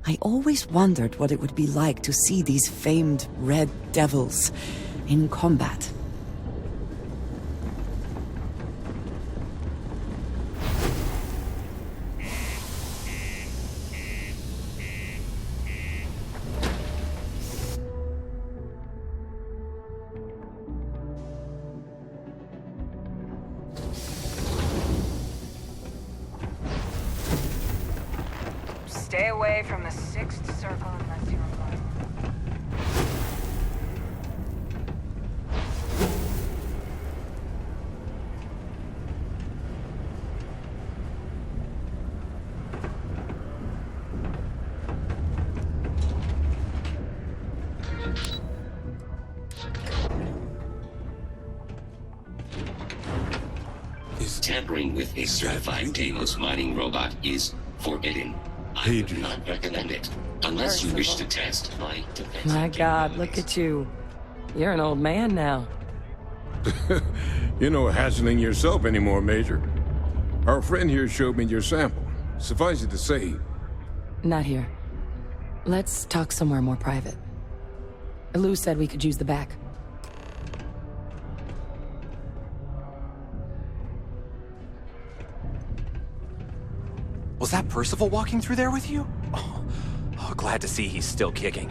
I always wondered what it would be like to see these famed red devils in combat. Stay away from the sixth circle unless you're alone. Tampering with a certified Deimos mining robot is forbidden. I do not recommend it, unless you wish to test my defense. My God, look at you. You're an old man now. You're no hassling yourself anymore, Major. Our friend here showed me your sample. Suffice it to say... Not here. Let's talk somewhere more private. Lou said we could use the back. Was that Percival walking through there with you? Oh, glad to see he's still kicking.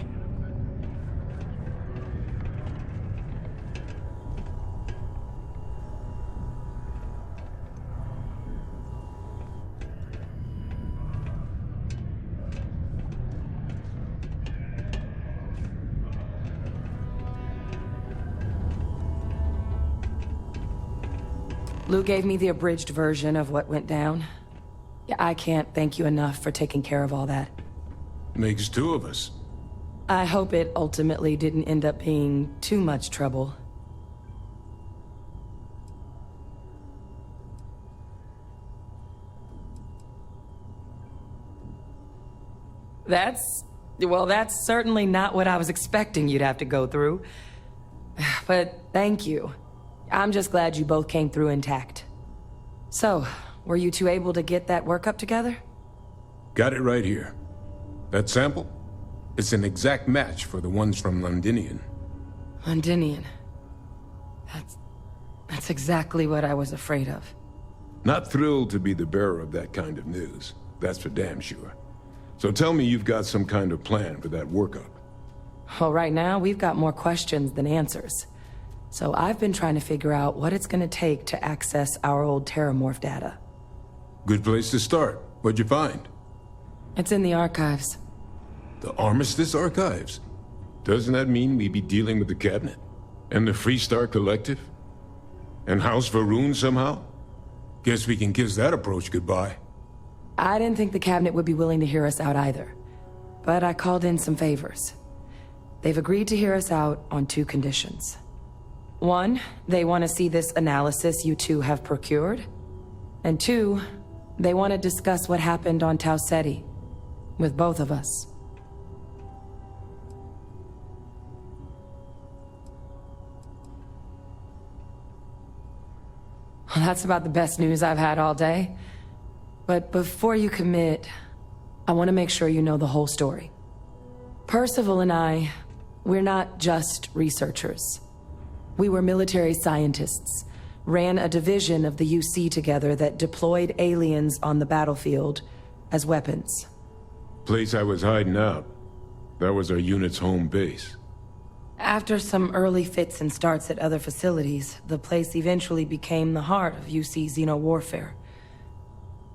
Lou gave me the abridged version of what went down. Yeah, I can't thank you enough for taking care of all that. Makes two of us. I hope it ultimately didn't end up being too much trouble. Well, that's certainly not what I was expecting you'd have to go through. But thank you. I'm just glad you both came through intact. So, were you two able to get that workup together? Got it right here. That sample? It's an exact match for the ones from Londinian. Londinian. That's exactly what I was afraid of. Not thrilled to be the bearer of that kind of news. That's for damn sure. So tell me you've got some kind of plan for that workup. Well, right now, we've got more questions than answers. So I've been trying to figure out what it's gonna take to access our old Terramorph data. Good place to start. What'd you find? It's in the archives. The Armistice Archives? Doesn't that mean we'd be dealing with the Cabinet? And the Freestar Collective? And House Varun somehow? Guess we can kiss that approach goodbye. I didn't think the Cabinet would be willing to hear us out either. But I called in some favors. They've agreed to hear us out on two conditions. One, they want to see this analysis you two have procured. And two, they want to discuss what happened on Tau Ceti, with both of us. Well, that's about the best news I've had all day. But before you commit, I want to make sure you know the whole story. Percival and I, we're not just researchers. We were military scientists. Ran a division of the UC together that deployed aliens on the battlefield as weapons. Place I was hiding out. That was our unit's home base. After some early fits and starts at other facilities, the place eventually became the heart of UC xeno-warfare.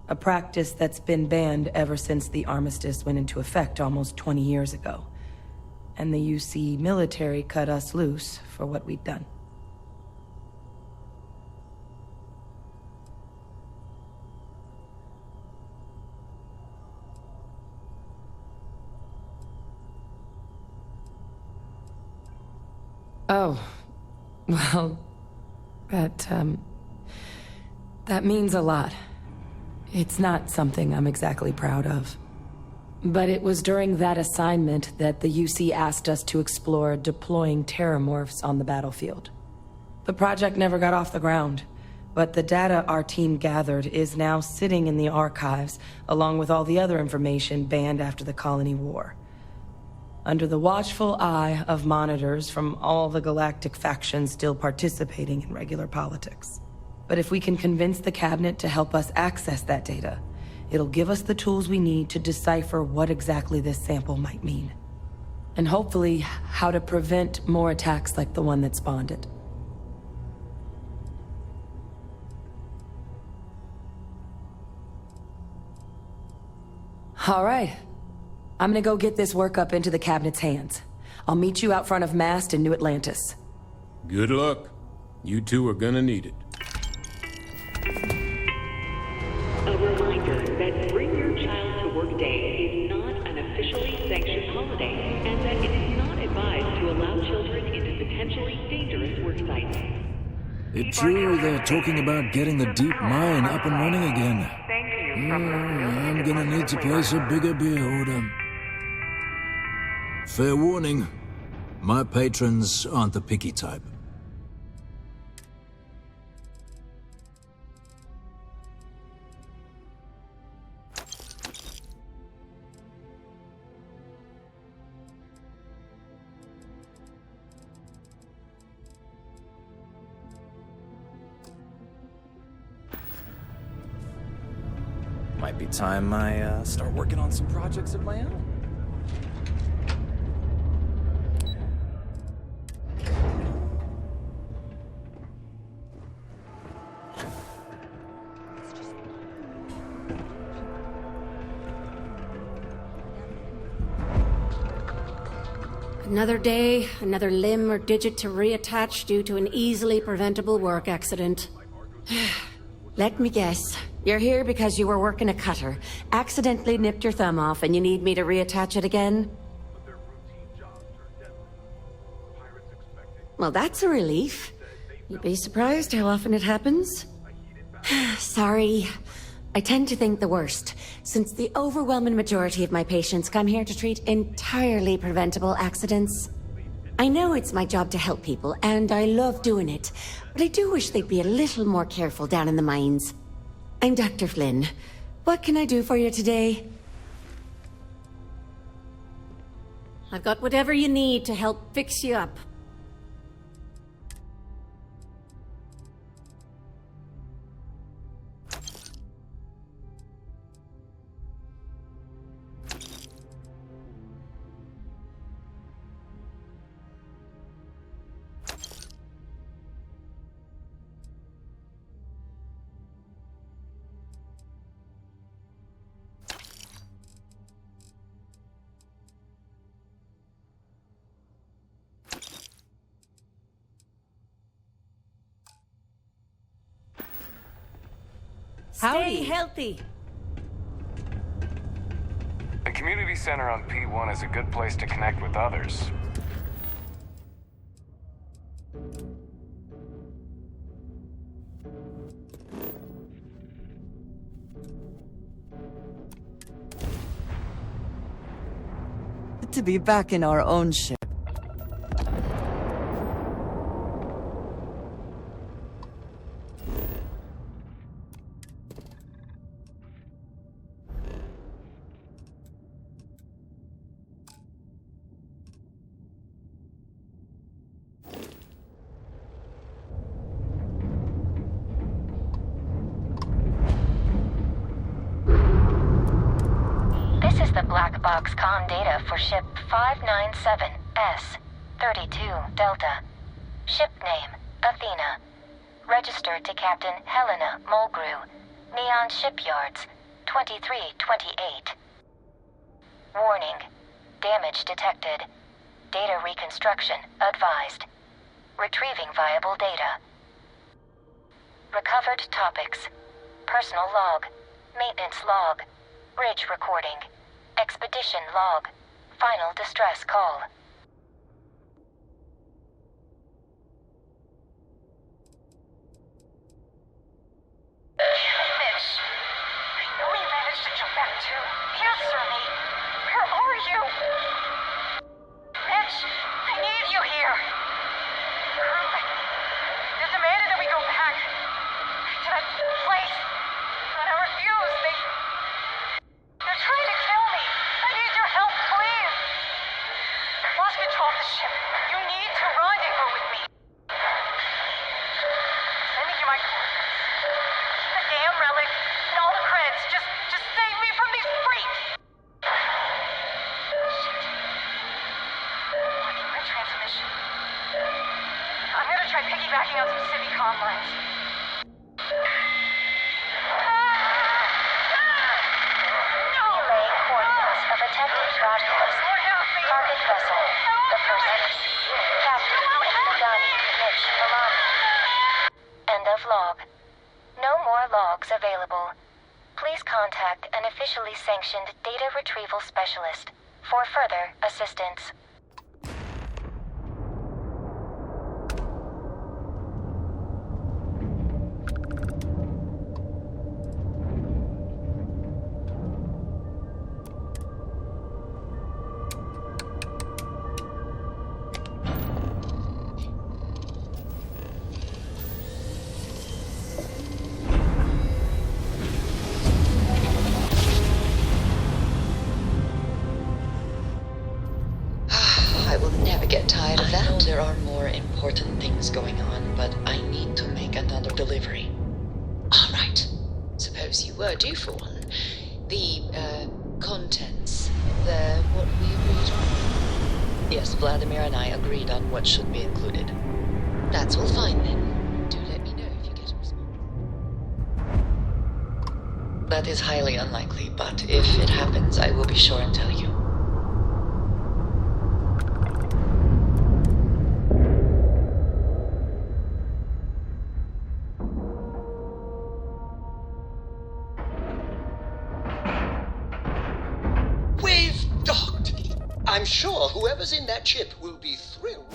A practice that's been banned ever since the armistice went into effect almost 20 years ago. And the UC military cut us loose for what we'd done. Oh, well, that means a lot. It's not something I'm exactly proud of. But it was during that assignment that the UC asked us to explore deploying terramorphs on the battlefield. The project never got off the ground, but the data our team gathered is now sitting in the archives, along with all the other information banned after the Colony War. Under the watchful eye of monitors from all the galactic factions still participating in regular politics. But if we can convince the cabinet to help us access that data, it'll give us the tools we need to decipher what exactly this sample might mean. And hopefully, how to prevent more attacks like the one that spawned it. All right. I'm gonna go get this work up into the cabinet's hands. I'll meet you out front of Mast in New Atlantis. Good luck. You two are gonna need it. A reminder that Bring Your Child to Work Day is not an officially sanctioned holiday, and that it is not advised to allow children into potentially dangerous work sites. It's true they're talking about getting the deep mine up and running again. I'm gonna need to place a bigger beer order. Fair warning, my patrons aren't the picky type. Might be time I start working on some projects of my own. Another day, another limb or digit to reattach due to an easily preventable work accident. Let me guess. You're here because you were working a cutter, accidentally nipped your thumb off, and you need me to reattach it again? Well, that's a relief. You'd be surprised how often it happens. Sorry. I tend to think the worst, since the overwhelming majority of my patients come here to treat entirely preventable accidents. I know it's my job to help people, and I love doing it, but I do wish they'd be a little more careful down in the mines. I'm Dr. Flynn. What can I do for you today? I've got whatever you need to help fix you up. Stay healthy. The community center on P1 is a good place to connect with others. To be back in our own ship. This is the black box comm data for ship 597S-32 Delta. Ship name, Athena. Registered to Captain Helena Mulgrew. Neon Shipyards, 2328. Warning. Damage detected. Data reconstruction advised. Retrieving viable data. Recovered topics. Personal log. Maintenance log. Bridge recording. Expedition log. Final distress call. Mitch, I know you managed to jump back too. Answer me. Where are you? Mitch, I need you here. You're demanding that we go back. that place. But I refuse. They're trying to kill me. I need your help, please. Lost control of the ship. You need to rendezvous with me. Sending you my coordinates. The damn relic and all the credits. Just save me from these freaks. Shit. Blocking my transmission. I'm gonna try piggybacking on some city comm lines. Relaying coordinates of attempted radicals. Target vessel, the Perseus. Captain Sudani Mitch Milani. End of log. No more logs available. Please contact an officially sanctioned data retrieval specialist for further assistance. There are more important things going on, but I need to make another delivery. All right. Suppose you were due for one. The, contents. What we agreed on? Yes, Vladimir and I agreed on what should be included. That's all fine then. Do let me know if you get a response. That is highly unlikely, but if it happens, I will be sure and tell you. I'm sure whoever's in that ship will be thrilled.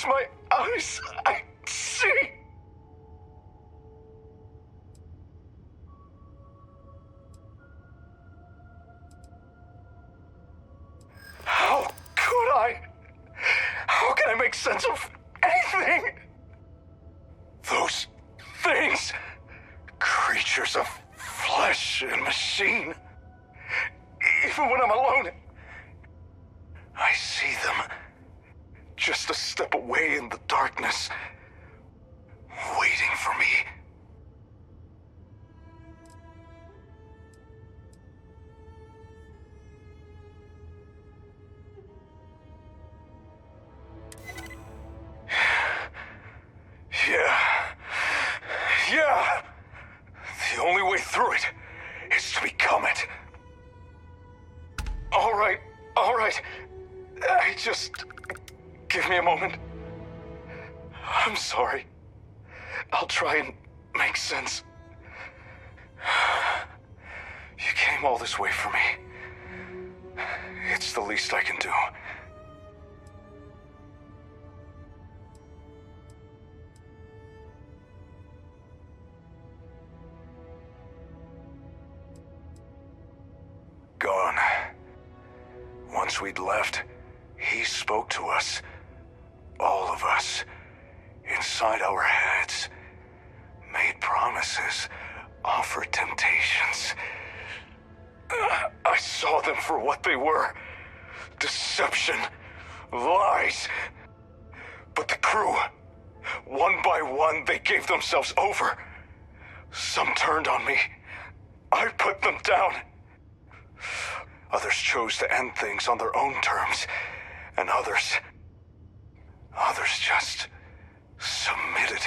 My eyes, I see. How could I? How can I make sense of anything? Those things, creatures of flesh and machine. Even when I'm alone, I see them. Just a step away in the darkness, waiting. through it is to become it. All right. Give me a moment. I'm sorry. I'll try and make sense. You came all this way for me. It's the least I can do. Gone. Once we'd left, he spoke to us. All of us. Inside our heads. Made promises. Offered temptations. I saw them for what they were. Deception. Lies. But the crew, one by one, they gave themselves over. Some turned on me. I put them down. Others chose to end things on their own terms. And others just submitted,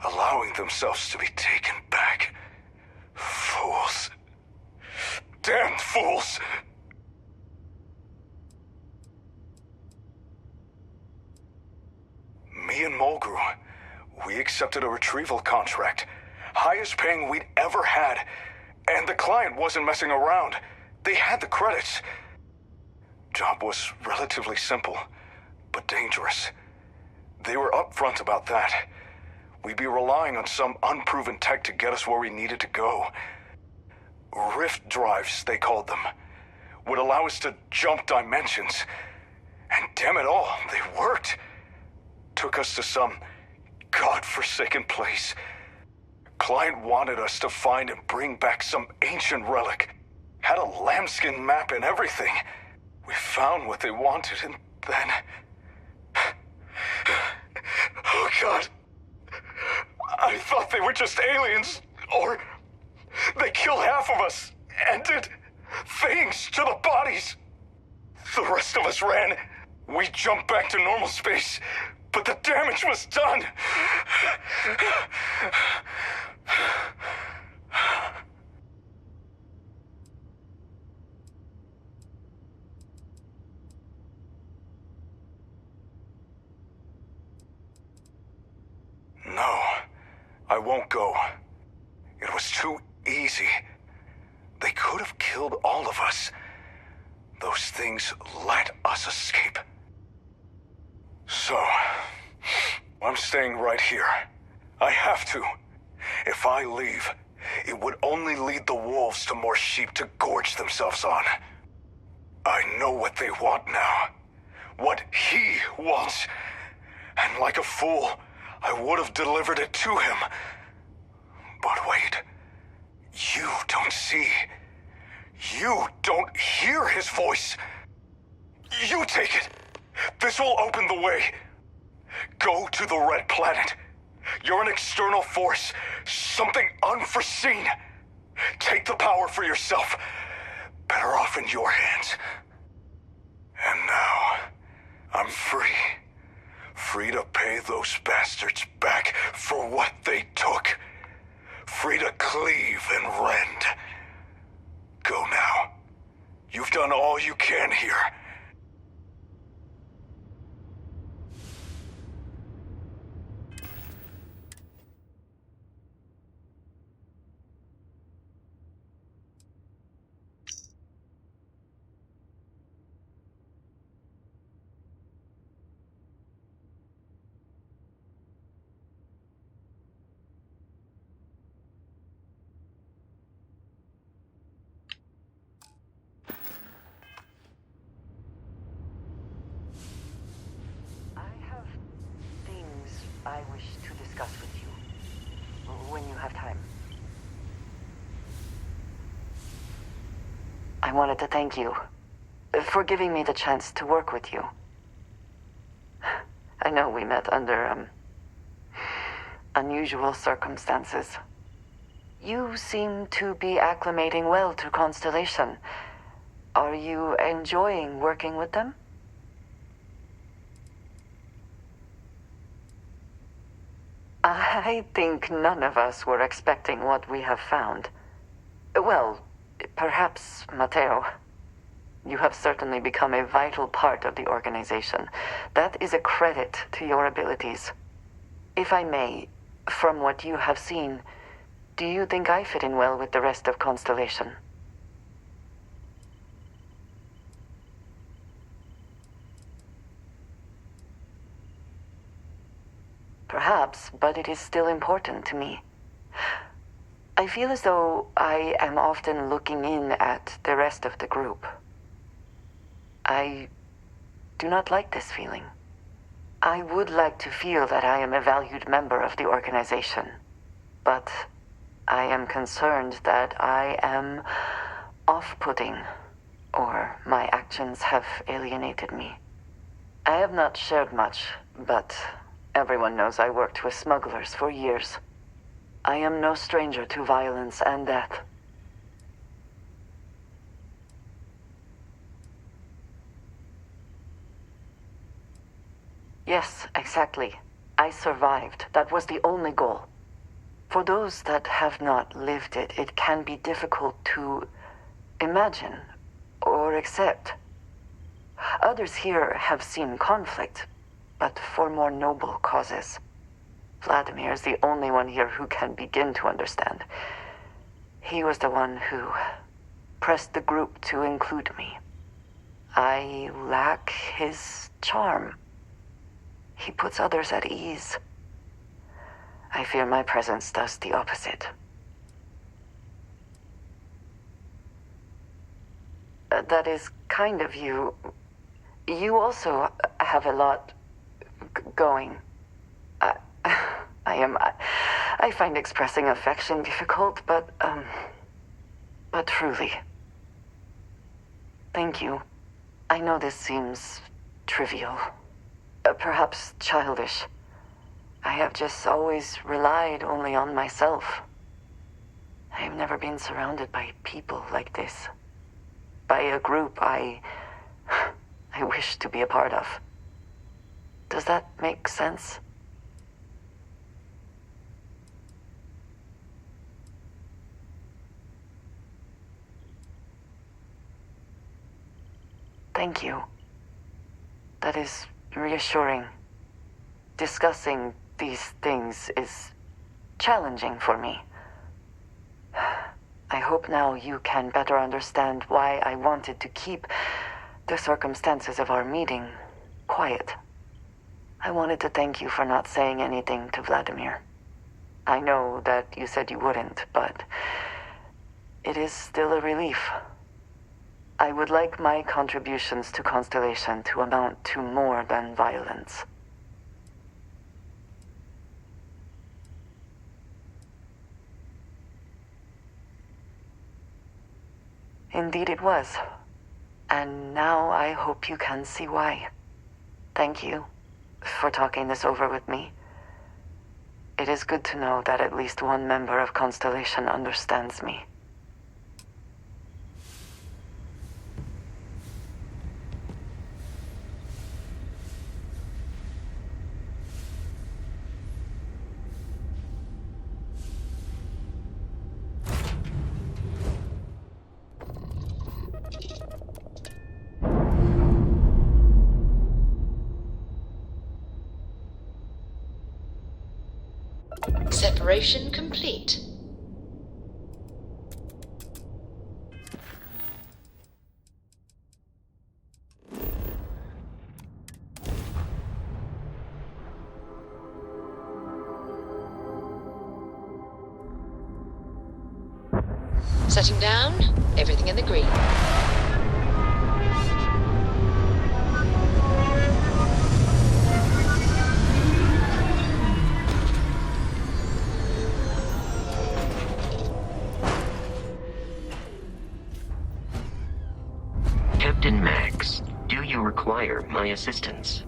allowing themselves to be taken back. Fools. Damned fools! Me and Mulgrew, we accepted a retrieval contract. Highest paying we'd ever had. And the client wasn't messing around. They had the credits. Job was relatively simple, but dangerous. They were upfront about that. We'd be relying on some unproven tech to get us where we needed to go. Rift drives, they called them, would allow us to jump dimensions. And damn it all, they worked. Took us to some godforsaken place. Client wanted us to find and bring back some ancient relic. Had a lambskin map and everything. We found what they wanted, and then... Oh, God. I thought they were just aliens, or... They killed half of us, and did things to the bodies. The rest of us ran. We jumped back to normal space, but the damage was done. No, I won't go. It was too easy. They could have killed all of us. Those things let us escape. So, I'm staying right here. I have to. If I leave, it would only lead the wolves to more sheep to gorge themselves on. I know what they want now. What he wants. And like a fool, I would have delivered it to him. But wait. You don't see. You don't hear his voice. You take it. This will open the way. Go to the Red Planet. You're an external force. Something unforeseen. Take the power for yourself. Better off in your hands. And now, I'm free. Free to pay those bastards back for what they took. Free to cleave and rend. Go now. You've done all you can here. I wish to discuss with you, when you have time. I wanted to thank you for giving me the chance to work with you. I know we met under, unusual circumstances. You seem to be acclimating well to Constellation. Are you enjoying working with them? I think none of us were expecting what we have found. Well, perhaps, Mateo. You have certainly become a vital part of the organization. That is a credit to your abilities. If I may, from what you have seen, do you think I fit in well with the rest of Constellation? Perhaps, but it is still important to me. I feel as though I am often looking in at the rest of the group. I do not like this feeling. I would like to feel that I am a valued member of the organization, but I am concerned that I am off-putting, or my actions have alienated me. I have not shared much, but everyone knows I worked with smugglers for years. I am no stranger to violence and death. Yes, exactly. I survived. That was the only goal. For those that have not lived it, it can be difficult to imagine or accept. Others here have seen conflict, but for more noble causes. Vladimir is the only one here who can begin to understand. He was the one who pressed the group to include me. I lack his charm. He puts others at ease. I fear my presence does the opposite. That is kind of you. You also have a lot going. I find expressing affection difficult, but truly. Thank you. I know this seems trivial. Perhaps childish. I have just always relied only on myself. I have never been surrounded by people like this. By a group I wish to be a part of. Does that make sense? Thank you. That is reassuring. Discussing these things is challenging for me. I hope now you can better understand why I wanted to keep the circumstances of our meeting quiet. I wanted to thank you for not saying anything to Vladimir. I know that you said you wouldn't, but it is still a relief. I would like my contributions to Constellation to amount to more than violence. Indeed it was. And now I hope you can see why. Thank you for talking this over with me. It is good to know that at least one member of Constellation understands me. Separation complete. Setting down, everything in the green. Captain Max, do you require my assistance?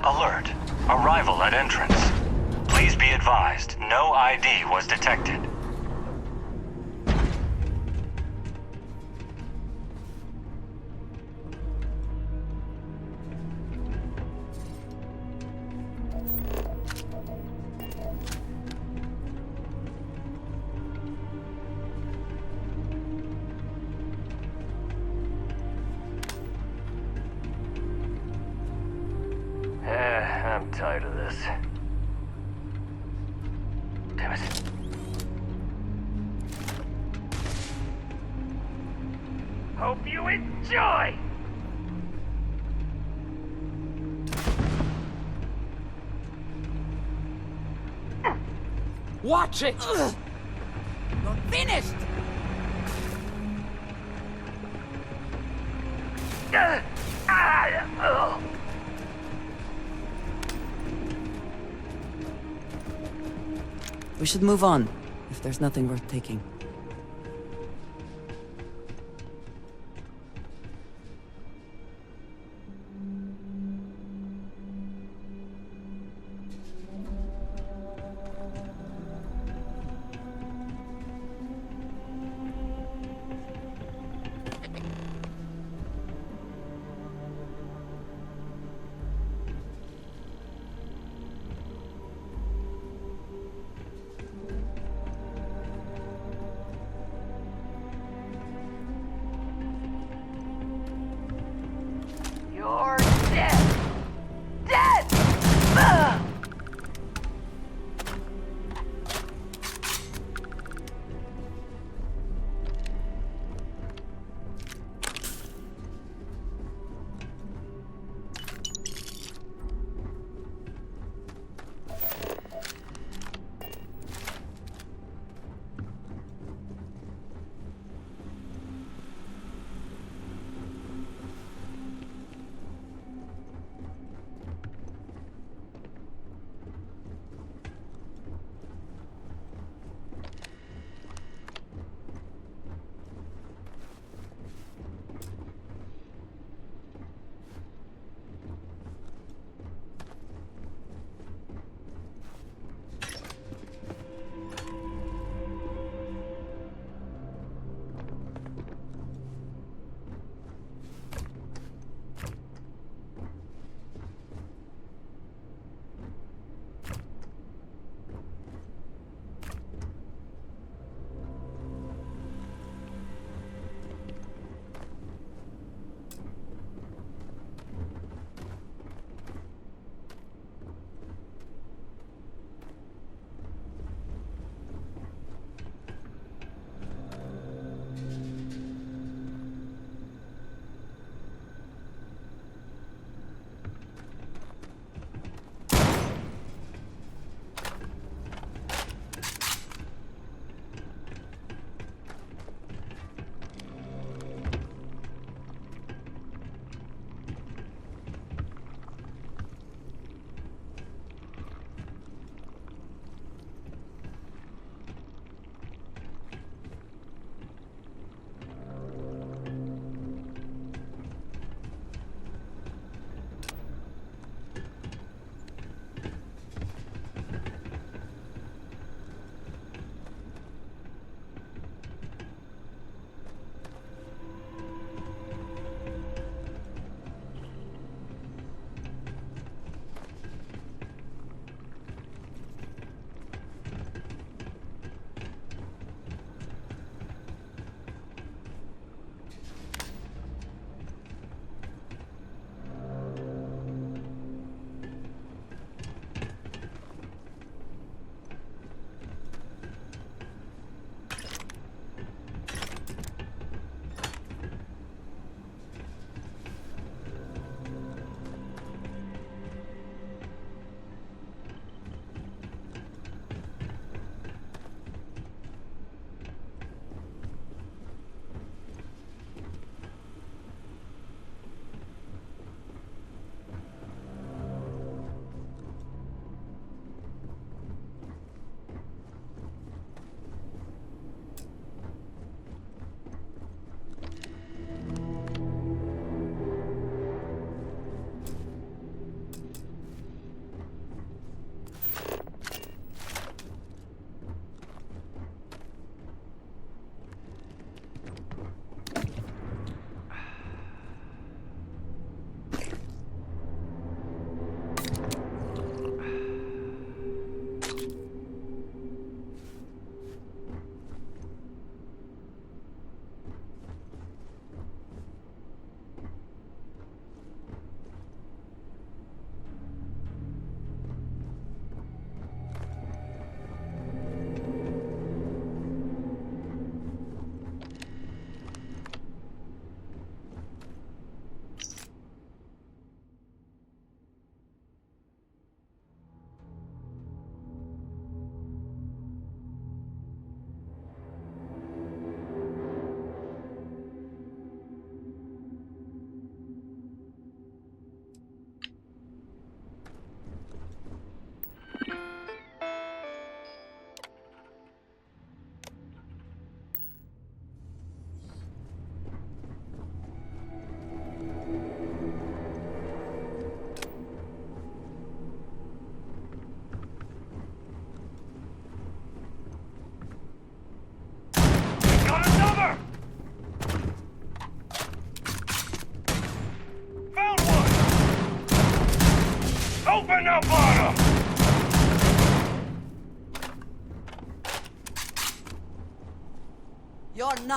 Alert. Arrival at entrance. Please be advised, no ID was detected. I'm tired of this. Damn it. Hope you enjoy! Watch it! You're finished! We should move on, if there's nothing worth taking.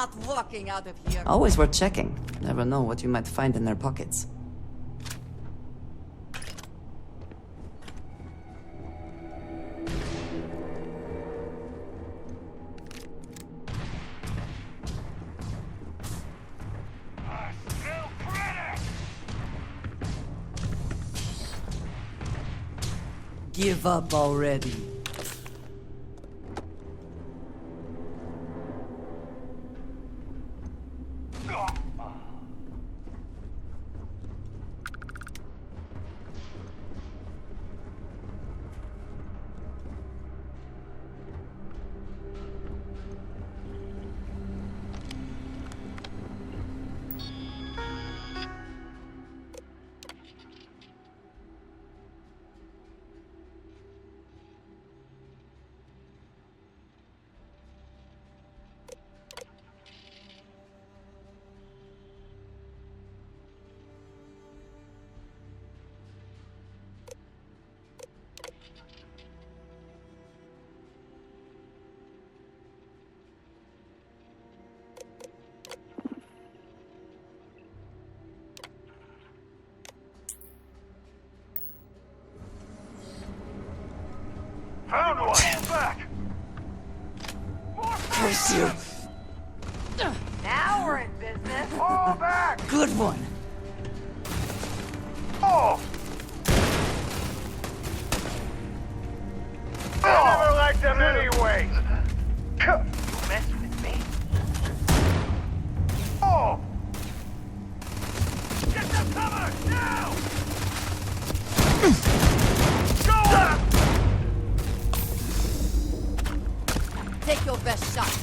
not walking out of here. Always worth checking. Never know what you might find in their pockets. Give up already. Found one! Back! Curse you. Now we're in business. Fall back! Good one. Oh! I never liked them anyway! You mess with me? Oh! Get them covered! Now! Go up! Take your best shot.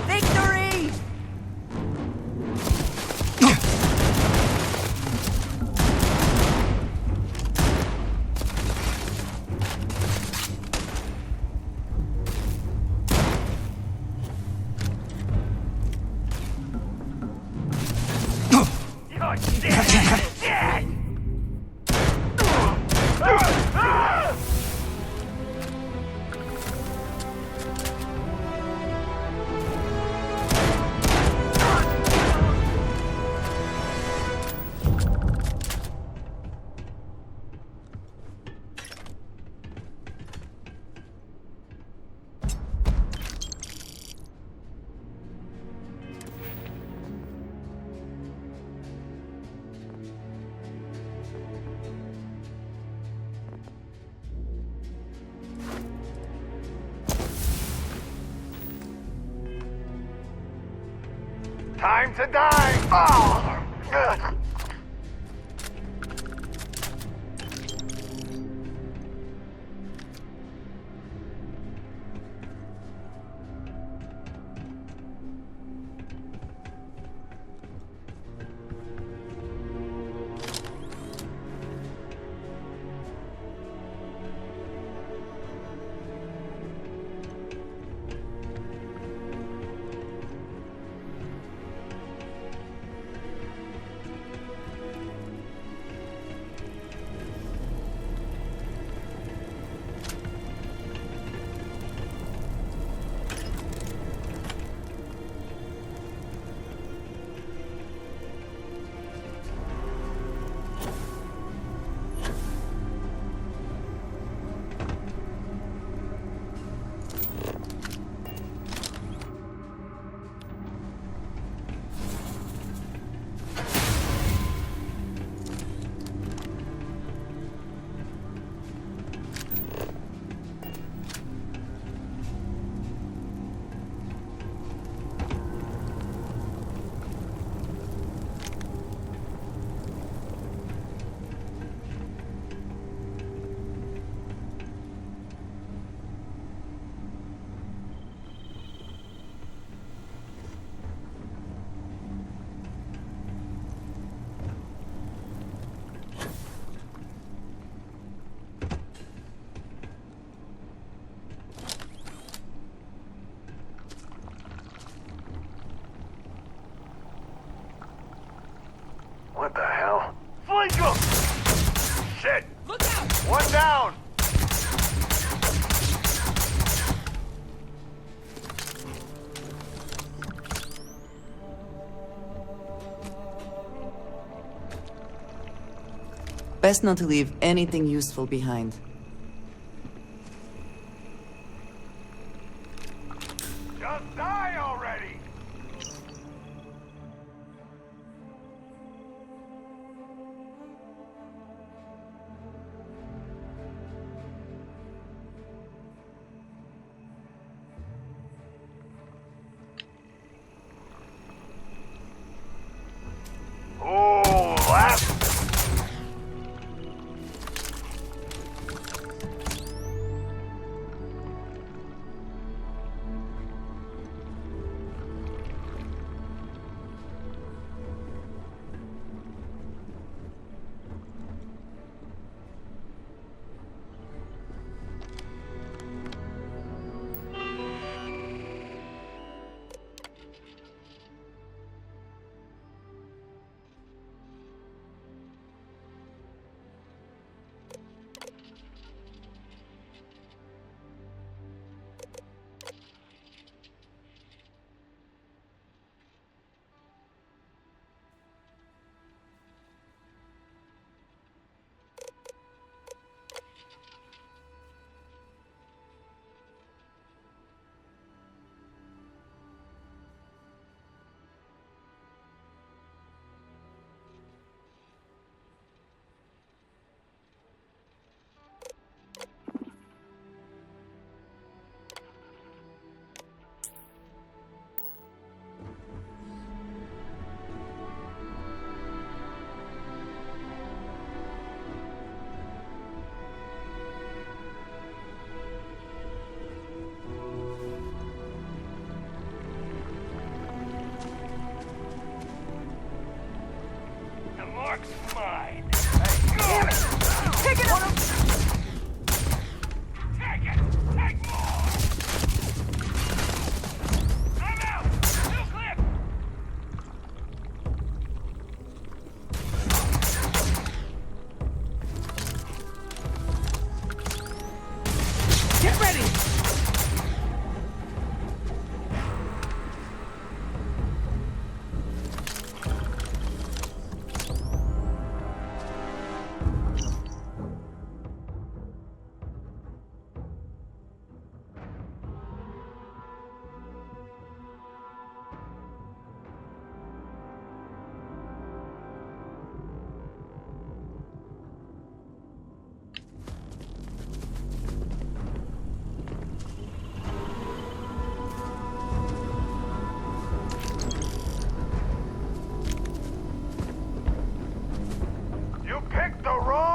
Victory! You're dead! Dead! Time to die! Oh! Ugh. Best not to leave anything useful behind. Just die already! Oh, that's... Mark's mine. Damn it! Take it up! Take it! Take more! I'm out! New clip! Get ready!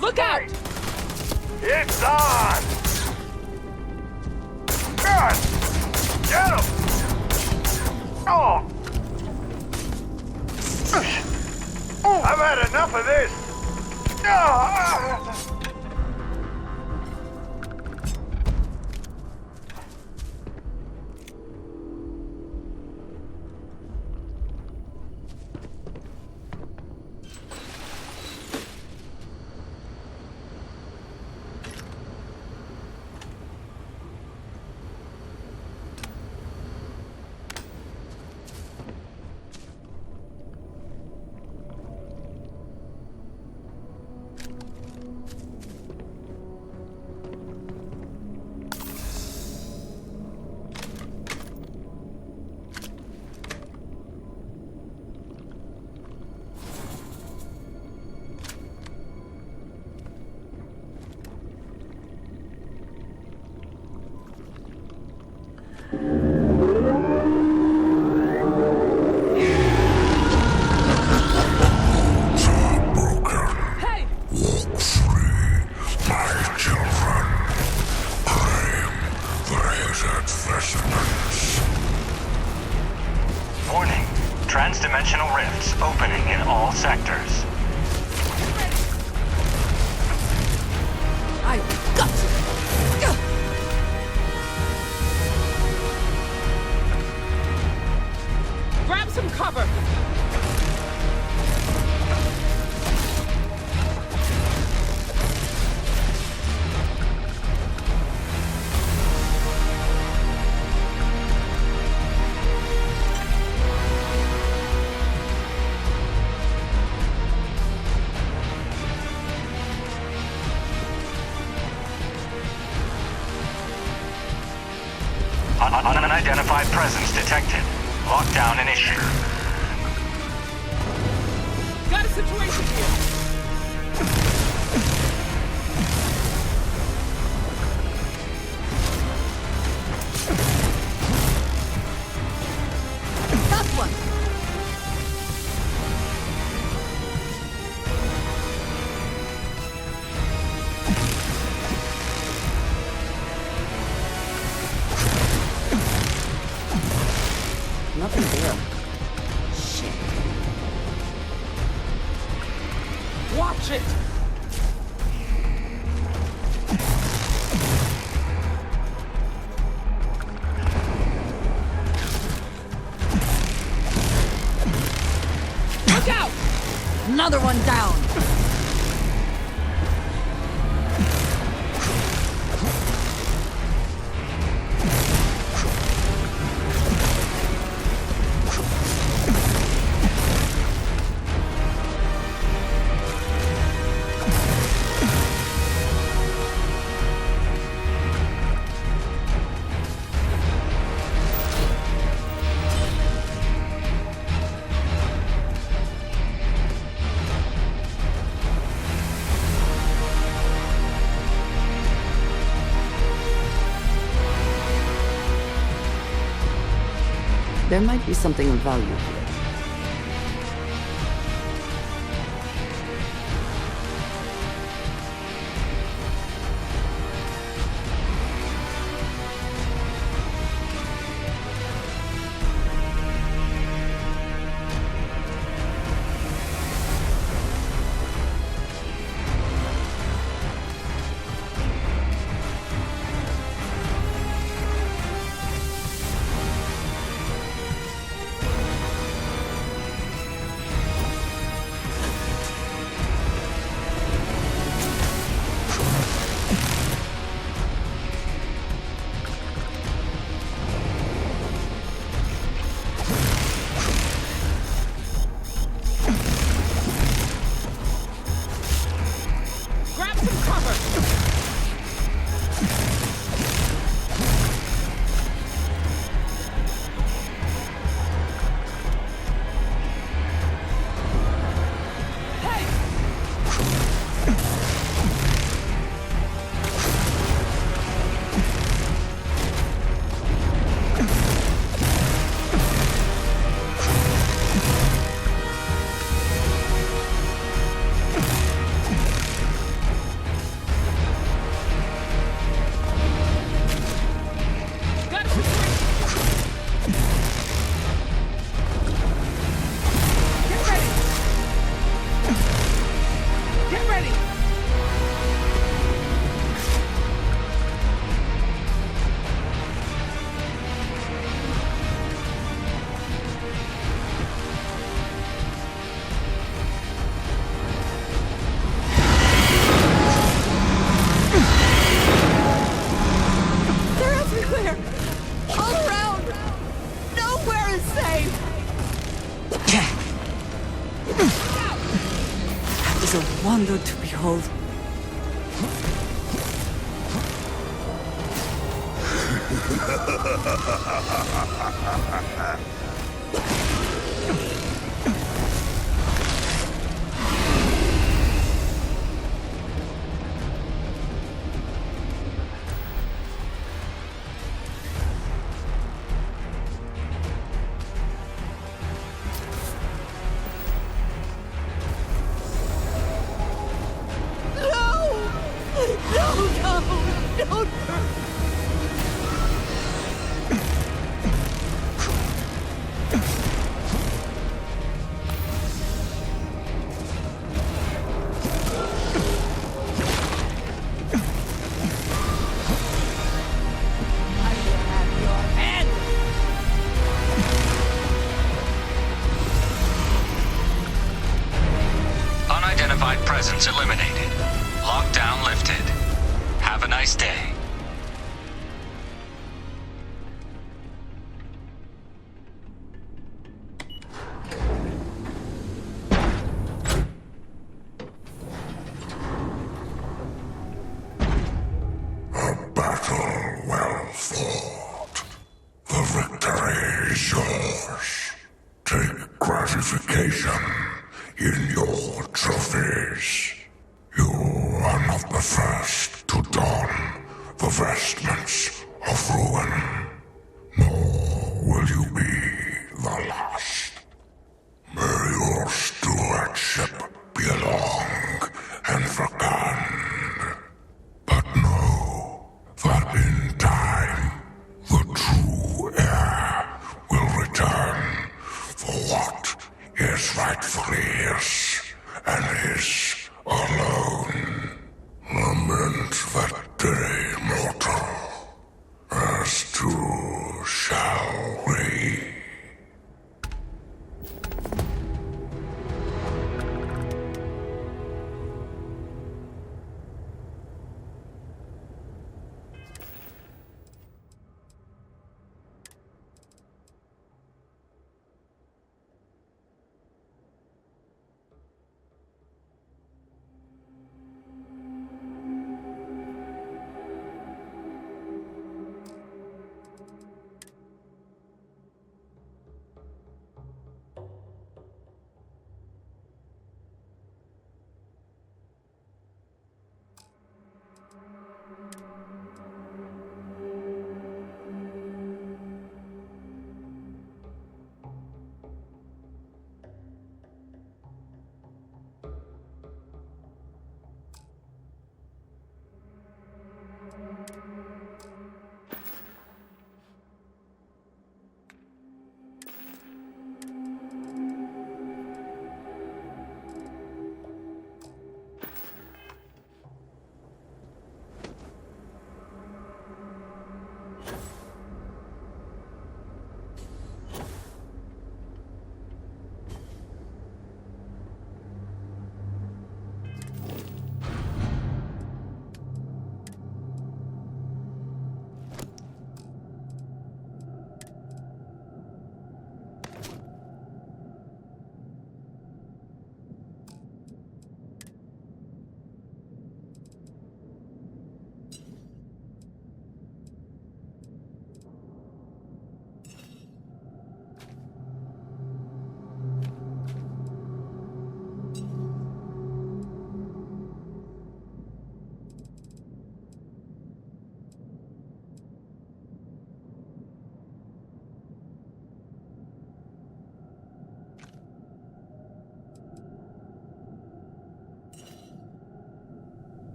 Look out! It's on! God! Get him! Oh! I've had enough of this! Warning. Transdimensional rifts opening in all sectors. I got you! Grab some cover! Unidentified presence detected. Lockdown initiated. Got a situation here. Got one. Nothing there. Watch it! Look out! Another one down! There might be something of value here. Wonder to behold. Unidentified presence eliminated. Lockdown lifted. Have a nice day. A battle well fought. The victor indication in your trophies. You are not the first to don the vestments of ruin, nor will you be the last. May your stewardship be long and fecund, but know that in time the true heir will return for what is rightfully his, and his alone. Lament that day, mortal, as too shall we.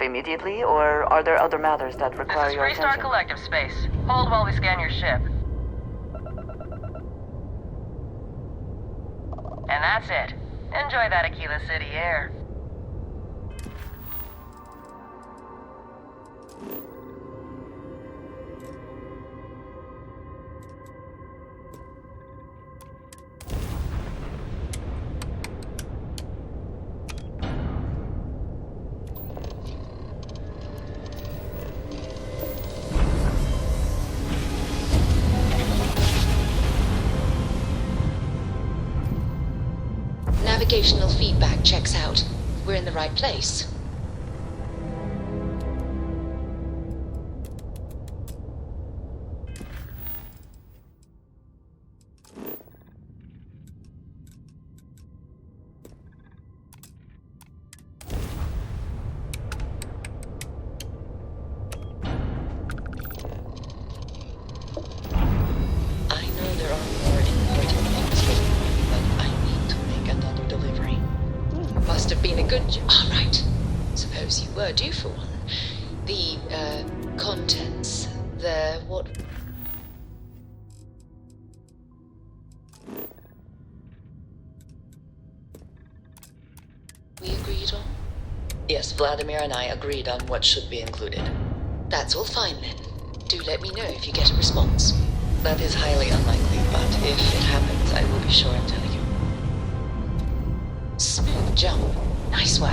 Immediately, or are there other matters that require your attention? This is Freestar Collective Space. Hold while we scan your ship. And that's it. Enjoy that Aquila City air. Navigational feedback checks out. We're in the right place. were due for one. The, contents, what... we agreed on? Yes, Vladimir and I agreed on what should be included. That's all fine then. Do let me know if you get a response. That is highly unlikely, but if it happens, I will be sure and tell you. Smooth jump. Nice work.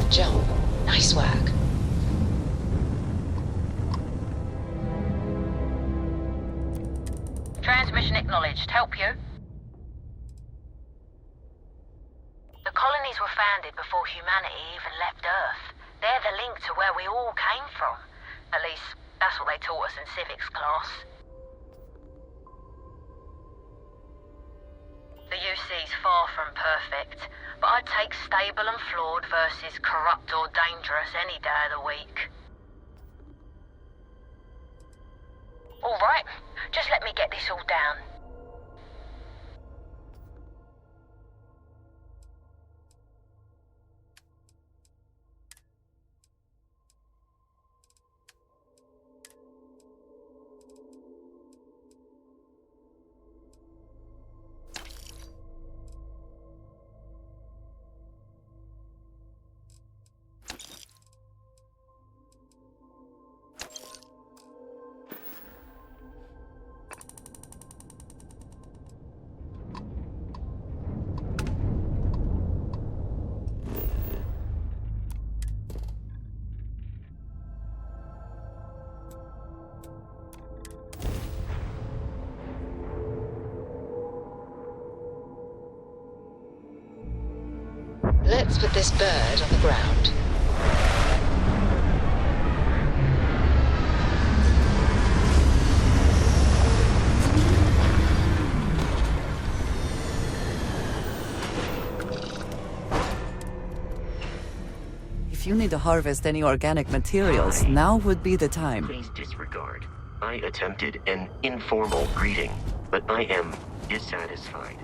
Jump. Nice work. Transmission acknowledged. Help you? The colonies were founded before humanity even left Earth. They're the link to where we all came from. At least, that's what they taught us in civics class. The UC's far from perfect, but I'd take stable and flawed versus corrupt or dangerous any day of the week. All right, just let me get this all down. Let's put this bird on the ground. If you need to harvest any organic materials, now would be the time. Please disregard. I attempted an informal greeting, but I am dissatisfied.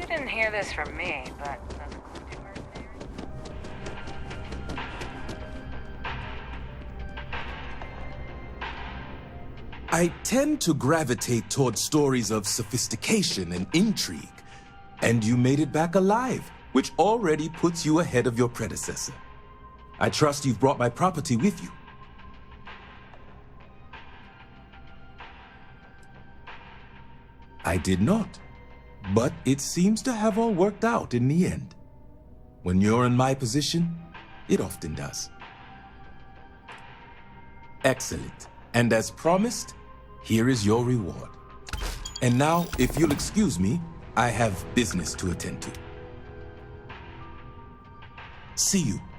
Didn't hear this from me, but... I tend to gravitate toward stories of sophistication and intrigue. And you made it back alive, which already puts you ahead of your predecessor. I trust you've brought my property with you. I did not. But it seems to have all worked out in the end. When you're in my position, it often does. Excellent. And as promised, here is your reward. And now, if you'll excuse me, I have business to attend to. See you.